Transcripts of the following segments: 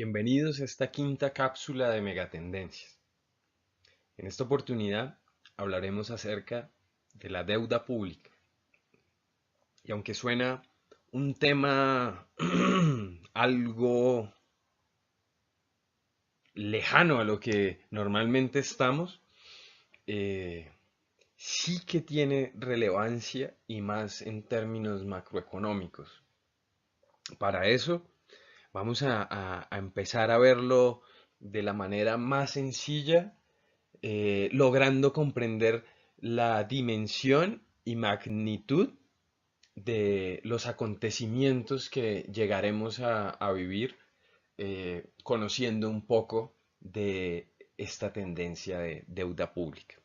Bienvenidos a esta quinta cápsula de Megatendencias. En esta oportunidad hablaremos acerca de la deuda pública. Y aunque suena un tema algo lejano a lo que normalmente estamos, eh, sí que tiene relevancia y más en términos macroeconómicos. Para eso vamos a empezar a verlo de la manera más sencilla, logrando comprender la dimensión y magnitud de los acontecimientos que llegaremos a vivir, conociendo un poco de esta tendencia de deuda pública.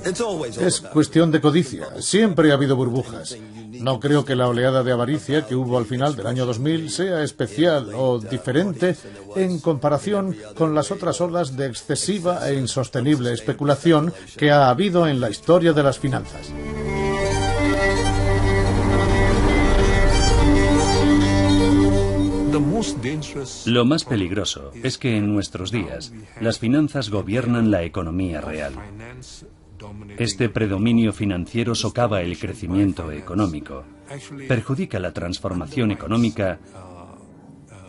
Es cuestión de codicia. Siempre ha habido burbujas. No creo que la oleada de avaricia que hubo al final del año 2000 sea especial o diferente en comparación con las otras olas de excesiva e insostenible especulación que ha habido en la historia de las finanzas. Lo más peligroso es que en nuestros días las finanzas gobiernan la economía real. Este predominio financiero socava el crecimiento económico, perjudica la transformación económica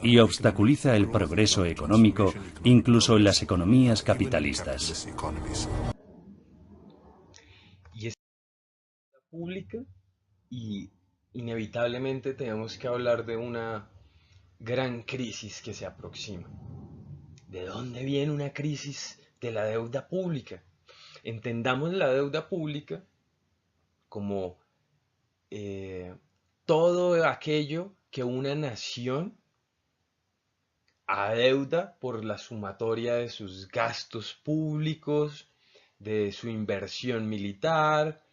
y obstaculiza el progreso económico, incluso en las economías capitalistas. Y es pública y inevitablemente tenemos que hablar de una gran crisis que se aproxima. ¿De dónde viene una crisis de la deuda pública? Entendamos la deuda pública como eh, todo aquello que una nación adeuda por la sumatoria de sus gastos públicos, de su inversión militar,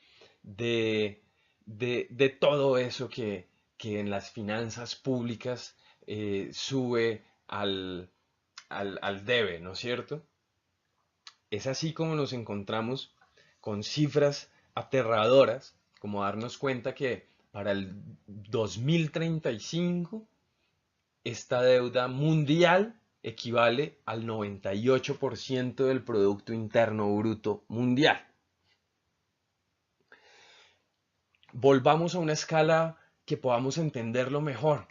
de, de todo eso que en las finanzas públicas sube al debe, ¿no es cierto? Es así como nos encontramos con cifras aterradoras, como darnos cuenta que para el 2035 esta deuda mundial equivale al 98% del Producto Interno Bruto mundial. Volvamos a una escala que podamos entenderlo mejor.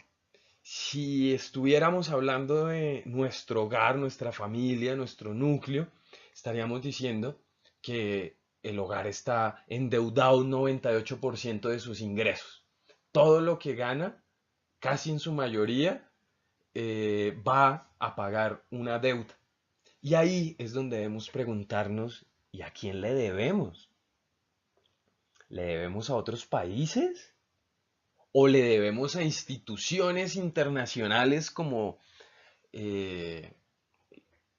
Si estuviéramos hablando de nuestro hogar, nuestra familia, nuestro núcleo, estaríamos diciendo que el hogar está endeudado un 98% de sus ingresos. Todo lo que gana, casi en su mayoría, va a pagar una deuda. Y ahí es donde debemos preguntarnos, ¿y a quién le debemos? ¿Le debemos a otros países? ¿O le debemos a instituciones internacionales como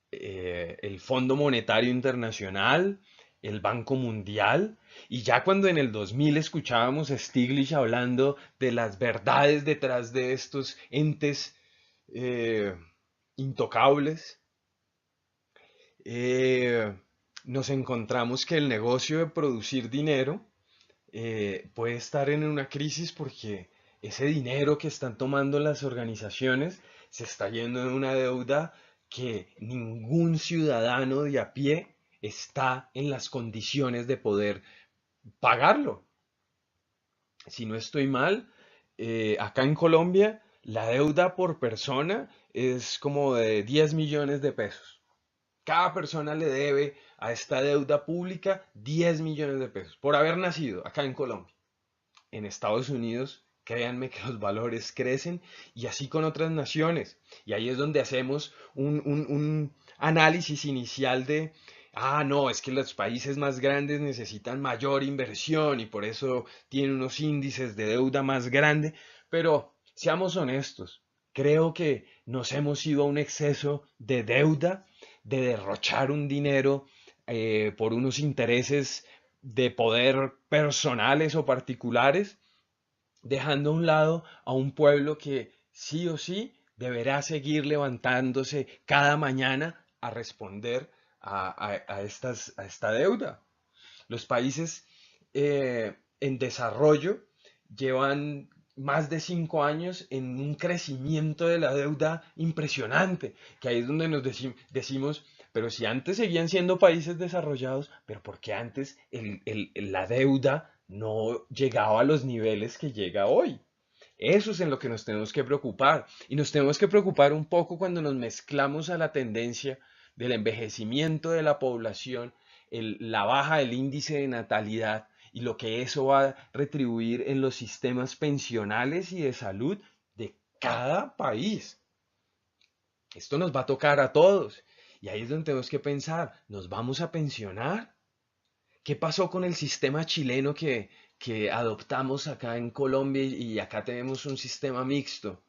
eh, el Fondo Monetario Internacional, el Banco Mundial? Y ya cuando en el 2000 escuchábamos a Stiglitz hablando de las verdades detrás de estos entes eh, intocables, eh, nos encontramos que el negocio de producir dinero puede estar en una crisis porque ese dinero que están tomando las organizaciones se está yendo en una deuda que ningún ciudadano de a pie está en las condiciones de poder pagarlo. Si no estoy mal, acá en Colombia la deuda por persona es como de 10 millones de pesos. Cada persona le debe a esta deuda pública 10 millones de pesos por haber nacido acá en Colombia. En Estados Unidos, créanme que los valores crecen y así con otras naciones. Y ahí es donde hacemos un análisis inicial de, no, es que los países más grandes necesitan mayor inversión y por eso tienen unos índices de deuda más grandes. Pero seamos honestos, creo que nos hemos ido a un exceso de deuda, de derrochar un dinero por unos intereses de poder personales o particulares, dejando a un lado a un pueblo que sí o sí deberá seguir levantándose cada mañana a responder a esta deuda. Los países en desarrollo llevan más de 5 años en un crecimiento de la deuda impresionante, que ahí es donde nos decimos, pero si antes seguían siendo países desarrollados, pero ¿por qué antes la deuda no llegaba a los niveles que llega hoy? Eso es en lo que nos tenemos que preocupar. Y nos tenemos que preocupar un poco cuando nos mezclamos a la tendencia del envejecimiento de la población, la baja del índice de natalidad y lo que eso va a retribuir en los sistemas pensionales y de salud de cada país. Esto nos va a tocar a todos. Y ahí es donde tenemos que pensar, ¿nos vamos a pensionar? ¿Qué pasó con el sistema chileno que adoptamos acá en Colombia y acá tenemos un sistema mixto?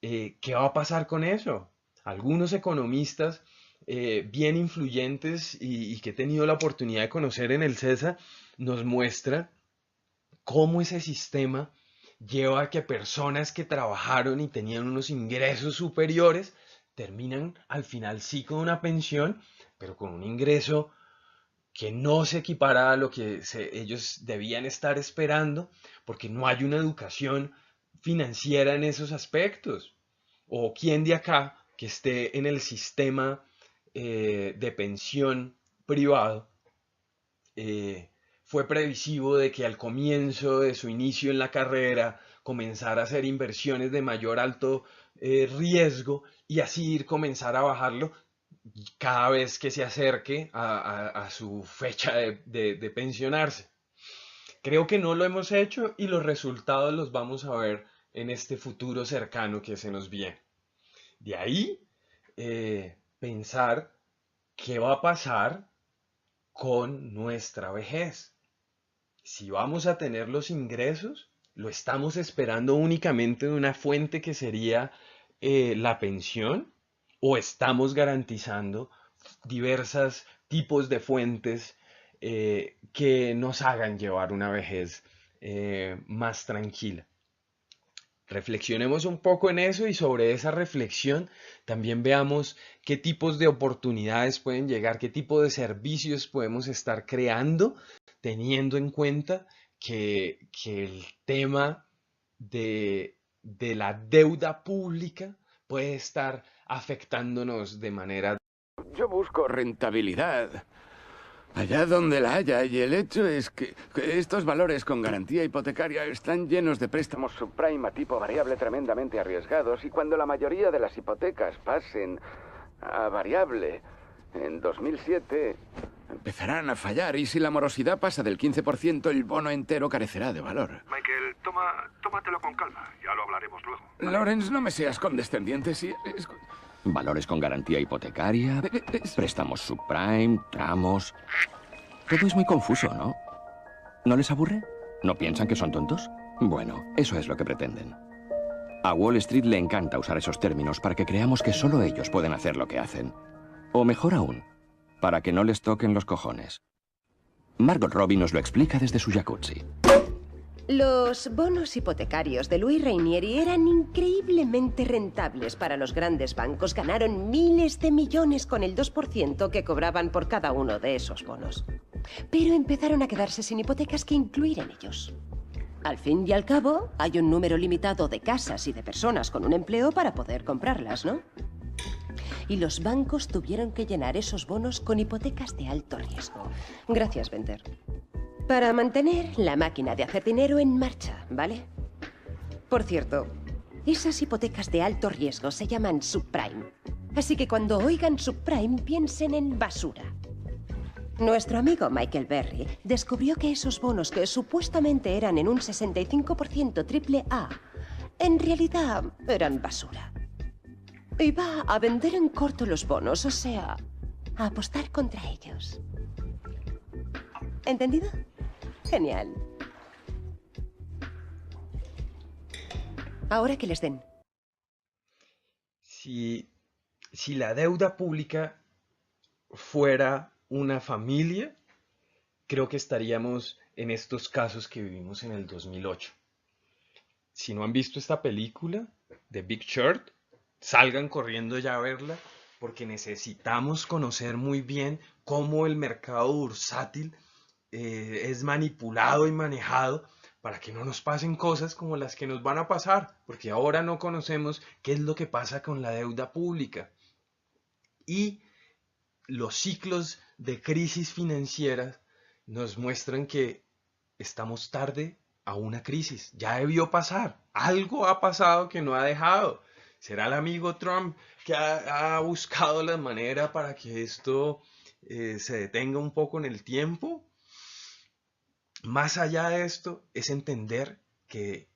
¿Qué va a pasar con eso? Algunos economistas bien influyentes y que he tenido la oportunidad de conocer en el CESA nos muestra cómo ese sistema lleva a que personas que trabajaron y tenían unos ingresos superiores terminan al final sí con una pensión, pero con un ingreso que no se equipara a lo que ellos debían estar esperando, porque no hay una educación financiera en esos aspectos. O quién de acá que esté en el sistema de pensión privado fue previsivo de que al comienzo de su inicio en la carrera comenzara a hacer inversiones de mayor alto riesgo y así comenzar a bajarlo cada vez que se acerque a su fecha de pensionarse. Creo que no lo hemos hecho y los resultados los vamos a ver en este futuro cercano que se nos viene. De ahí, pensar qué va a pasar con nuestra vejez. Si vamos a tener los ingresos, lo estamos esperando únicamente de una fuente que sería la pensión, o estamos garantizando diversos tipos de fuentes que nos hagan llevar una vejez más tranquila. Reflexionemos un poco en eso y sobre esa reflexión también veamos qué tipos de oportunidades pueden llegar, qué tipo de servicios podemos estar creando, teniendo en cuenta que el tema de la deuda pública puede estar afectándonos de manera... Yo busco rentabilidad allá donde la haya, y el hecho es que estos valores con garantía hipotecaria están llenos de préstamos subprime a tipo variable tremendamente arriesgados, y cuando la mayoría de las hipotecas pasen a variable en 2007 empezarán a fallar, y si la morosidad pasa del 15%, el bono entero carecerá de valor. Michael, tómatelo con calma, ya lo hablaremos luego. Lawrence, no me seas condescendiente. Si Valores con garantía hipotecaria, préstamos subprime, tramos... Todo es muy confuso, ¿no? ¿No les aburre? ¿No piensan que son tontos? Bueno, eso es lo que pretenden. A Wall Street le encanta usar esos términos para que creamos que solo ellos pueden hacer lo que hacen. O mejor aún, para que no les toquen los cojones. Margot Robbie nos lo explica desde su jacuzzi. Los bonos hipotecarios de Louis Rainieri eran increíblemente rentables para los grandes bancos. Ganaron miles de millones con el 2% que cobraban por cada uno de esos bonos. Pero empezaron a quedarse sin hipotecas que incluir en ellos. Al fin y al cabo, hay un número limitado de casas y de personas con un empleo para poder comprarlas, ¿no? Y los bancos tuvieron que llenar esos bonos con hipotecas de alto riesgo. Gracias, Bender. Para mantener la máquina de hacer dinero en marcha, ¿vale? Por cierto, esas hipotecas de alto riesgo se llaman subprime. Así que cuando oigan subprime, piensen en basura. Nuestro amigo Michael Berry descubrió que esos bonos que supuestamente eran en un 65% triple A, en realidad eran basura. Y va a vender en corto los bonos, o sea, a apostar contra ellos. ¿Entendido? Genial. Ahora que les den. Si la deuda pública fuera una familia, creo que estaríamos en estos casos que vivimos en el 2008. Si no han visto esta película, The Big Short, salgan corriendo ya a verla, porque necesitamos conocer muy bien cómo el mercado bursátil es manipulado y manejado para que no nos pasen cosas como las que nos van a pasar, porque ahora no conocemos qué es lo que pasa con la deuda pública. Y los ciclos de crisis financieras nos muestran que estamos tarde a una crisis. Ya debió pasar. Algo ha pasado que no ha dejado. ¿Será el amigo Trump que ha buscado la manera para que esto se detenga un poco en el tiempo? Más allá de esto, es entender que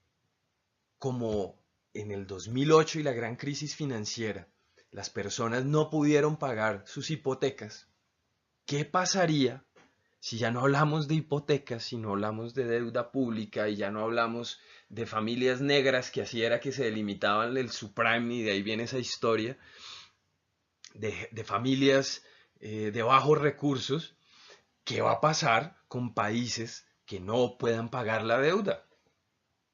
como en el 2008 y la gran crisis financiera, las personas no pudieron pagar sus hipotecas, ¿qué pasaría si ya no hablamos de hipotecas, si no hablamos de deuda pública y ya no hablamos de familias negras, que así era que se delimitaban el subprime, y de ahí viene esa historia de familias de bajos recursos? ¿Qué va a pasar con países que no puedan pagar la deuda?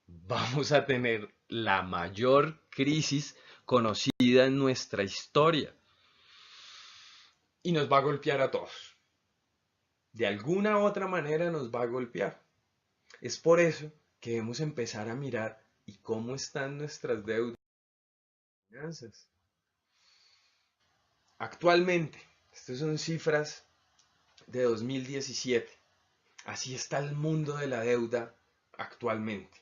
Vamos a tener la mayor crisis conocida en nuestra historia y nos va a golpear a todos. De alguna u otra manera nos va a golpear. Es por eso que debemos empezar a mirar y cómo están nuestras deudas y finanzas. Actualmente, estas son cifras de 2017. Así está el mundo de la deuda actualmente.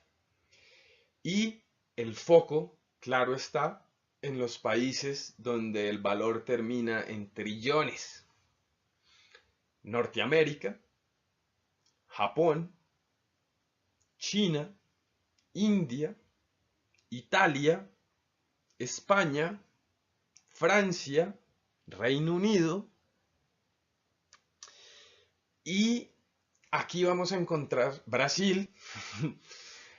Y el foco, claro está, en los países donde el valor termina en trillones. Norteamérica, Japón, China, India, Italia, España, Francia, Reino Unido. Y aquí vamos a encontrar Brasil,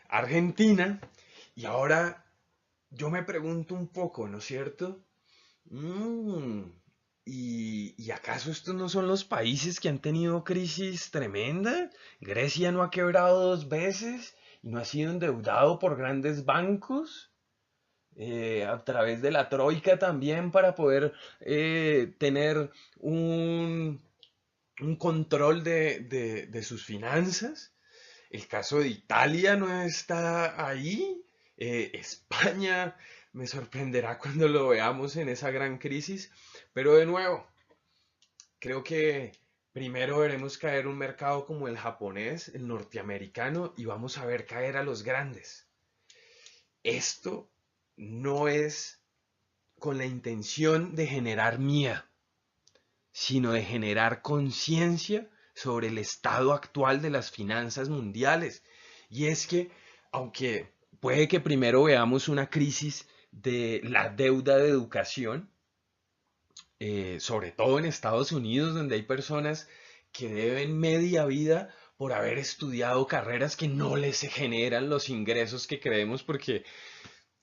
Argentina. Y ahora yo me pregunto un poco, ¿no es cierto? ¿Y acaso estos no son los países que han tenido crisis tremenda? ¿Grecia no ha quebrado 2 veces y no ha sido endeudado por grandes bancos? A través de la troika también, para poder tener un control de sus finanzas. El caso de Italia no está ahí. España me sorprenderá cuando lo veamos en esa gran crisis. Pero de nuevo, creo que primero veremos caer un mercado como el japonés, el norteamericano, y vamos a ver caer a los grandes. Esto no es con la intención de generar miedo, sino de generar conciencia sobre el estado actual de las finanzas mundiales. Y es que, aunque puede que primero veamos una crisis de la deuda de educación, sobre todo en Estados Unidos, donde hay personas que deben media vida por haber estudiado carreras que no les generan los ingresos que creemos, porque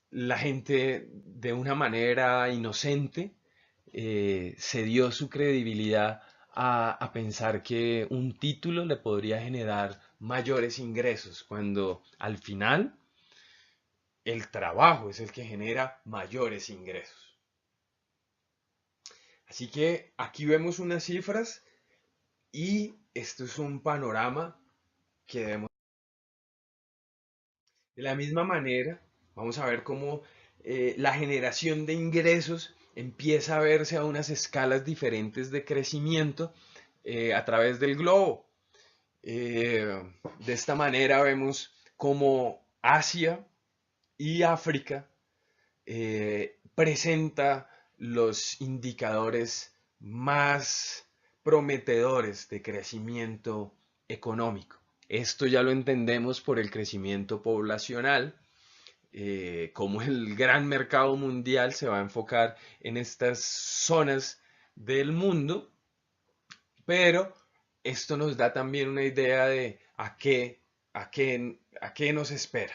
la gente de una manera inocente se dio su credibilidad a pensar que un título le podría generar mayores ingresos, cuando al final el trabajo es el que genera mayores ingresos. Así que aquí vemos unas cifras y esto es un panorama que debemos. De la misma manera, vamos a ver cómo la generación de ingresos empieza a verse a unas escalas diferentes de crecimiento a través del globo. De esta manera vemos cómo Asia y África presenta los indicadores más prometedores de crecimiento económico. Esto ya lo entendemos por el crecimiento poblacional, como el gran mercado mundial se va a enfocar en estas zonas del mundo, pero esto nos da también una idea de a qué nos espera.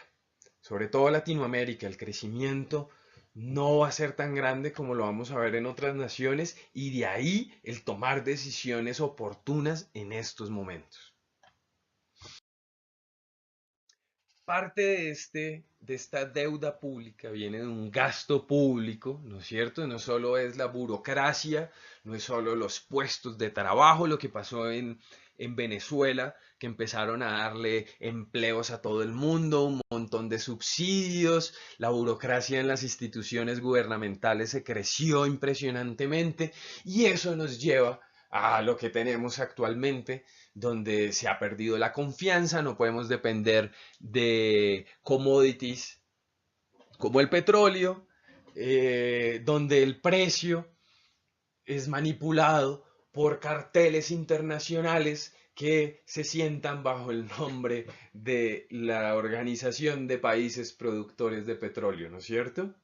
Sobre todo Latinoamérica, el crecimiento no va a ser tan grande como lo vamos a ver en otras naciones, y de ahí el tomar decisiones oportunas en estos momentos. Parte de esta deuda pública viene de un gasto público, ¿no es cierto? No solo es la burocracia, no es solo los puestos de trabajo, lo que pasó en Venezuela, que empezaron a darle empleos a todo el mundo, un montón de subsidios, la burocracia en las instituciones gubernamentales se creció impresionantemente y eso nos lleva a lo que tenemos actualmente, donde se ha perdido la confianza, no podemos depender de commodities como el petróleo, donde el precio es manipulado por carteles internacionales que se sientan bajo el nombre de la Organización de Países Productores de Petróleo, ¿no es cierto?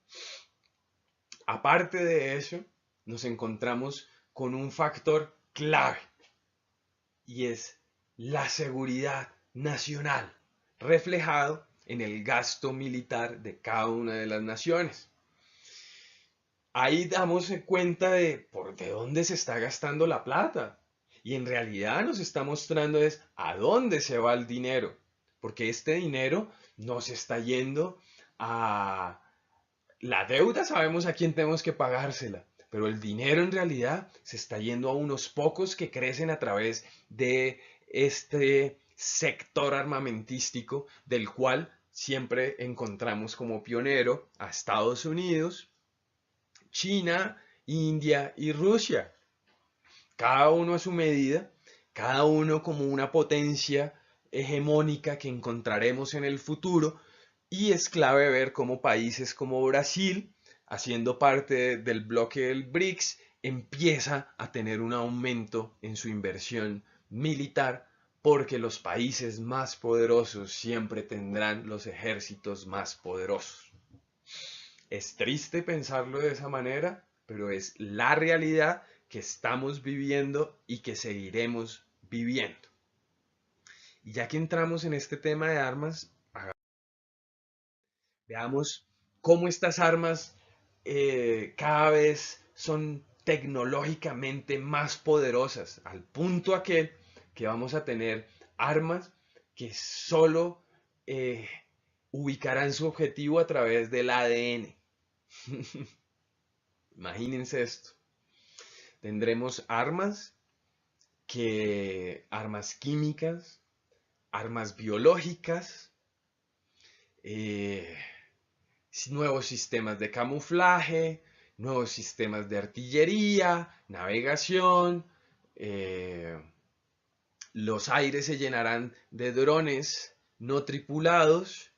Aparte de eso, nos encontramos con un factor clave y es la seguridad nacional, reflejado en el gasto militar de cada una de las naciones. Ahí damos cuenta de dónde se está gastando la plata. Y en realidad nos está mostrando es a dónde se va el dinero. Porque este dinero nos está yendo a la deuda, sabemos a quién tenemos que pagársela. Pero el dinero en realidad se está yendo a unos pocos que crecen a través de este sector armamentístico del cual siempre encontramos como pionero a Estados Unidos, China, India y Rusia. Cada uno a su medida, cada uno como una potencia hegemónica que encontraremos en el futuro, y es clave ver cómo países como Brasil, haciendo parte del bloque del BRICS, empieza a tener un aumento en su inversión militar, porque los países más poderosos siempre tendrán los ejércitos más poderosos. Es triste pensarlo de esa manera, pero es la realidad que estamos viviendo y que seguiremos viviendo. Y ya que entramos en este tema de armas, veamos cómo estas armas cada vez son tecnológicamente más poderosas, al punto aquel que vamos a tener armas que solo ubicarán su objetivo a través del ADN. Imagínense esto. Tendremos armas químicas, armas biológicas, nuevos sistemas de camuflaje, nuevos sistemas de artillería, navegación, los aires se llenarán de drones no tripulados,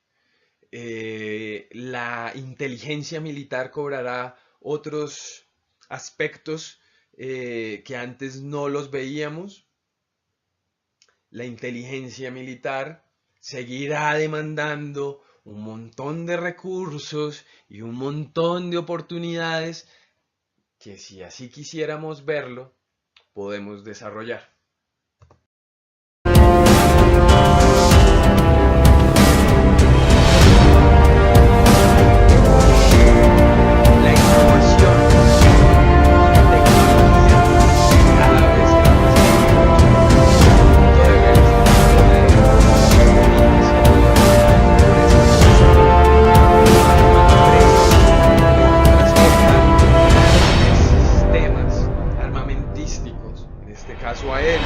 la inteligencia militar cobrará otros aspectos que antes no los veíamos. La inteligencia militar seguirá demandando un montón de recursos y un montón de oportunidades que, si así quisiéramos verlo, podemos desarrollar. Caso aéreo.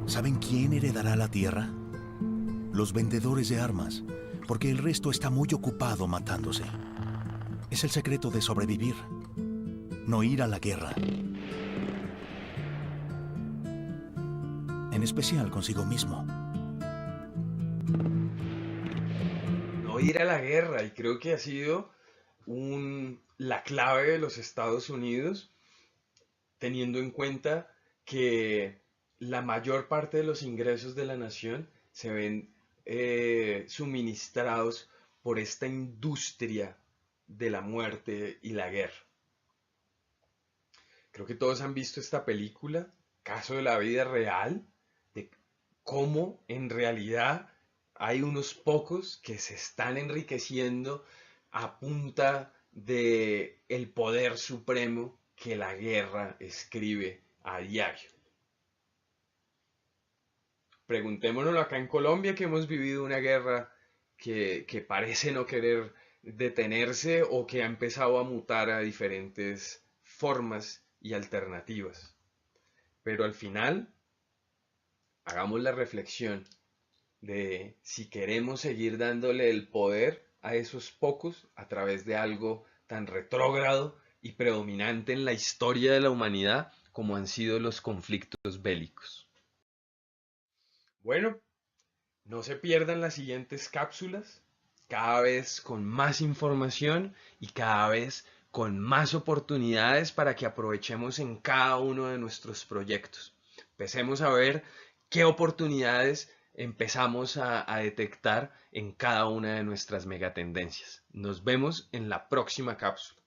¿Saben quién heredará la tierra? Los vendedores de armas, porque el resto está muy ocupado matándose. Es el secreto de sobrevivir, no ir a la guerra. En especial consigo mismo. No ir a la guerra, y creo que ha sido la clave de los Estados Unidos, teniendo en cuenta que la mayor parte de los ingresos de la nación se ven suministrados por esta industria de la muerte y la guerra. Creo que todos han visto esta película, caso de la vida real, de cómo en realidad hay unos pocos que se están enriqueciendo a punta de el poder supremo que la guerra escribe a diario. Preguntémonos acá en Colombia, que hemos vivido una guerra que parece no querer detenerse o que ha empezado a mutar a diferentes formas y alternativas. Pero al final, hagamos la reflexión de si queremos seguir dándole el poder a esos pocos a través de algo tan retrógrado y predominante en la historia de la humanidad como han sido los conflictos bélicos. Bueno, no se pierdan las siguientes cápsulas, cada vez con más información y cada vez con más oportunidades para que aprovechemos en cada uno de nuestros proyectos. Empecemos a ver qué oportunidades empezamos a detectar en cada una de nuestras megatendencias. Nos vemos en la próxima cápsula.